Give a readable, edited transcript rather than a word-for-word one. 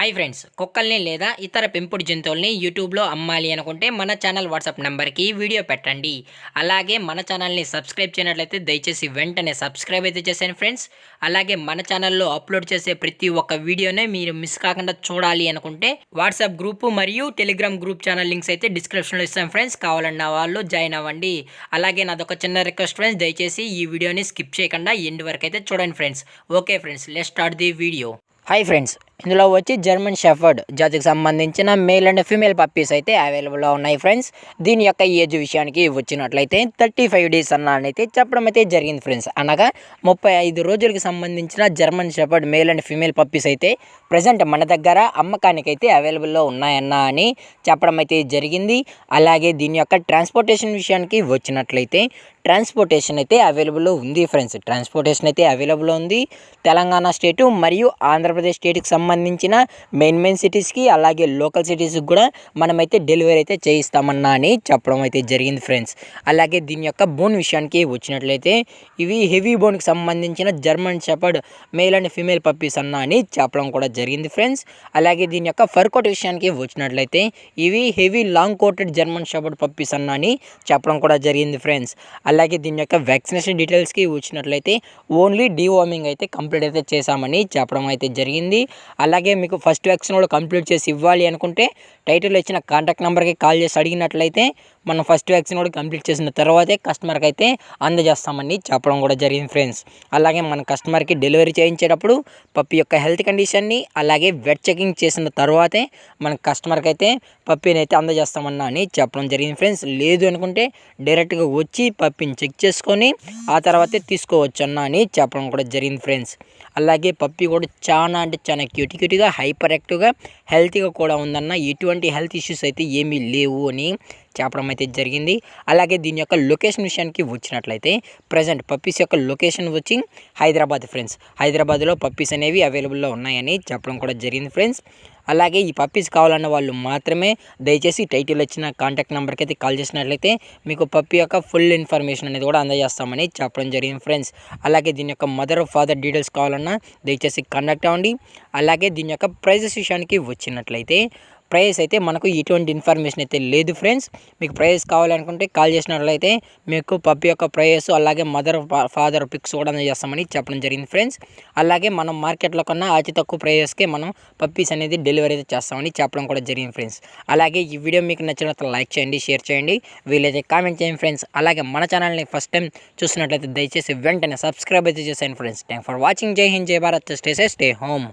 Hi friends, కుక్కల్ని లేదా ఇతర పెంపుడు జంతువుల్ని యూట్యూబ్లో అమ్మాలి అనుకుంటే మన ఛానల్ వాట్సాప్ నెంబర్కి వీడియో పెట్టండి. అలాగే మన ఛానల్ని సబ్స్క్రైబ్ చేయనట్లయితే దయచేసి వెంటనే సబ్స్క్రైబ్ అయితే చేశాను ఫ్రెండ్స్. అలాగే మన ఛానల్లో అప్లోడ్ చేసే ప్రతి ఒక్క వీడియోనే మీరు మిస్ కాకుండా చూడాలి అనుకుంటే వాట్సాప్ గ్రూపు మరియు టెలిగ్రామ్ గ్రూప్ ఛానల్ లింక్స్ అయితే డిస్క్రిప్షన్లో ఇస్తాను ఫ్రెండ్స్. కావాలన్న వాళ్ళు జాయిన్ అవ్వండి. అలాగే నాదొక చిన్న రిక్వెస్ట్ ఫ్రెండ్స్, దయచేసి ఈ వీడియోని స్కిప్ చేయకుండా ఎండ్ వరకు అయితే చూడండి friends. Okay friends, let's start the video. Hi friends, ఇందులో వచ్చి జర్మన్ షెఫర్డ్ జాతికి సంబంధించిన మేల్ అండ్ ఫీమేల్ పప్పీస్ అయితే అవైలబుల్లో ఉన్నాయి ఫ్రెండ్స్. దీని యొక్క ఏజ్ విషయానికి వచ్చినట్లయితే 35 డేస్ అన్నైతే చెప్పడం అయితే జరిగింది ఫ్రెండ్స్. అనగా 35 రోజులకి సంబంధించిన German shepherd male and female puppies అయితే ప్రజెంట్ మన దగ్గర అమ్మకానికి అయితే అవైలబుల్లో ఉన్నాయన్న అని చెప్పడం అయితే జరిగింది. అలాగే దీని యొక్క ట్రాన్స్పోర్టేషన్ విషయానికి వచ్చినట్లయితే ట్రాన్స్పోర్టేషన్ అయితే అవైలబుల్లో ఉంది ఫ్రెండ్స్. ట్రాన్స్పోర్టేషన్ అయితే అవైలబుల్లో ఉంది. తెలంగాణ స్టేటు మరియు ఆంధ్రప్రదేశ్ స్టేట్కి సంబంధించిన మెయిన్ సిటీస్కి అలాగే లోకల్ సిటీస్కి కూడా మనమైతే డెలివరీ అయితే చేయిస్తామన్నా అని చెప్పడం అయితే జరిగింది ఫ్రెండ్స్. అలాగే దీని యొక్క బోన్ విషయానికి వచ్చినట్లయితే ఇవి హెవీ బోన్కి సంబంధించిన German shepherd male and female puppies అన్నా అని చెప్పడం కూడా జరిగింది ఫ్రెండ్స్. అలాగే దీని యొక్క ఫర్ కోట్ విషయానికి వచ్చినట్లయితే ఇవి heavy long coated German shepherd puppies అన్నా అని చెప్పడం కూడా జరిగింది ఫ్రెండ్స్. అలాగే దీని యొక్క వ్యాక్సినేషన్ డీటెయిల్స్కి వచ్చినట్లయితే ఓన్లీ డీవార్మింగ్ అయితే కంప్లీట్ అయితే చేశామని చెప్పడం అయితే జరిగింది. అలాగే మీకు ఫస్ట్ వ్యాక్సిన్ కూడా కంప్లీట్ చేసి ఇవ్వాలి అనుకుంటే టైటిల్లో ఇచ్చిన కాంటాక్ట్ నెంబర్కి కాల్ చేసి అడిగినట్లయితే మనం ఫస్ట్ వ్యాక్సిన్ కూడా కంప్లీట్ చేసిన తర్వాతే కస్టమర్కి అయితే అందజేస్తామని చెప్పడం కూడా జరిగింది ఫ్రెండ్స్. అలాగే మన కస్టమర్కి డెలివరీ చేయించేటప్పుడు పప్పి యొక్క హెల్త్ కండిషన్ని అలాగే వెట్ చెకింగ్ చేసిన తర్వాతే మన కస్టమర్కి అయితే పప్పిని అయితే అందజేస్తామన్నా అని చెప్పడం జరిగింది ఫ్రెండ్స్. లేదు అనుకుంటే డైరెక్ట్గా వచ్చి పప్పిని చెక్ చేసుకొని ఆ తర్వాతే తీసుకోవచ్చు అన్న అని చెప్పడం కూడా జరిగింది ఫ్రెండ్స్. అలాగే పప్పి కూడా చాలా అంటే చాలా క్యూట్గా హైపర్ యాక్టివ్గా హెల్తీగా కూడా ఉందన్న, ఎటువంటి హెల్త్ ఇష్యూస్ అయితే ఏమీ లేవు అని చెప్పడం అయితే జరిగింది. అలాగే దీని యొక్క లొకేషన్ విషయానికి వచ్చినట్లయితే ప్రజెంట్ పప్పీస్ యొక్క లొకేషన్ వచ్చి హైదరాబాద్ ఫ్రెండ్స్. హైదరాబాద్లో పప్పీస్ అనేవి అవైలబుల్లో ఉన్నాయని చెప్పడం కూడా జరిగింది ఫ్రెండ్స్. అలాగే ఈ పప్పీస్ కావాలన్న వాళ్ళు మాత్రమే దయచేసి టైటిల్ వచ్చిన కాంటాక్ట్ నెంబర్కి అయితే కాల్ చేసినట్లయితే మీకు పప్పీ యొక్క ఫుల్ ఇన్ఫర్మేషన్ అనేది కూడా అందజేస్తామని చెప్పడం జరిగింది ఫ్రెండ్స్. అలాగే దీని యొక్క మదర్ ఫాదర్ డీటెయిల్స్ కావాలన్నా దయచేసి కాంటాక్ట్ అవ్వండి. అలాగే దీని యొక్క ప్రైజెస్ విషయానికి వచ్చినట్లయితే ప్రైస్ అయితే మనకు ఎటువంటి ఇన్ఫర్మేషన్ అయితే లేదు ఫ్రెండ్స్. మీకు ప్రైస్ కావాలనుకుంటే కాల్ చేసినట్లయితే మీకు పప్పి యొక్క ప్రైస్ అలాగే మదర్ ఫాదర్ పిక్స్ కూడా అందజేస్తామని చెప్పడం జరిగింది ఫ్రెండ్స్. అలాగే మనం మార్కెట్లో కన్నా అతి తక్కువ ప్రైస్కే మనం పప్పీస్ అనేది డెలివరీ అయితే చేస్తామని చెప్పడం కూడా జరిగింది ఫ్రెండ్స్. అలాగే ఈ వీడియో మీకు నచ్చినట్లయితే లైక్ చేయండి, షేర్ చేయండి, వీలైతే కామెంట్ చేయండి ఫ్రెండ్స్. అలాగే మన ఛానల్ని ఫస్ట్ టైం చూసినట్లయితే దయచేసి వెంటనే సబ్స్క్రైబ్ అయితే చేసేయండి ఫ్రెండ్స్. Thank for watching. జై హింద్, జై Bharat, stay safe, stay home.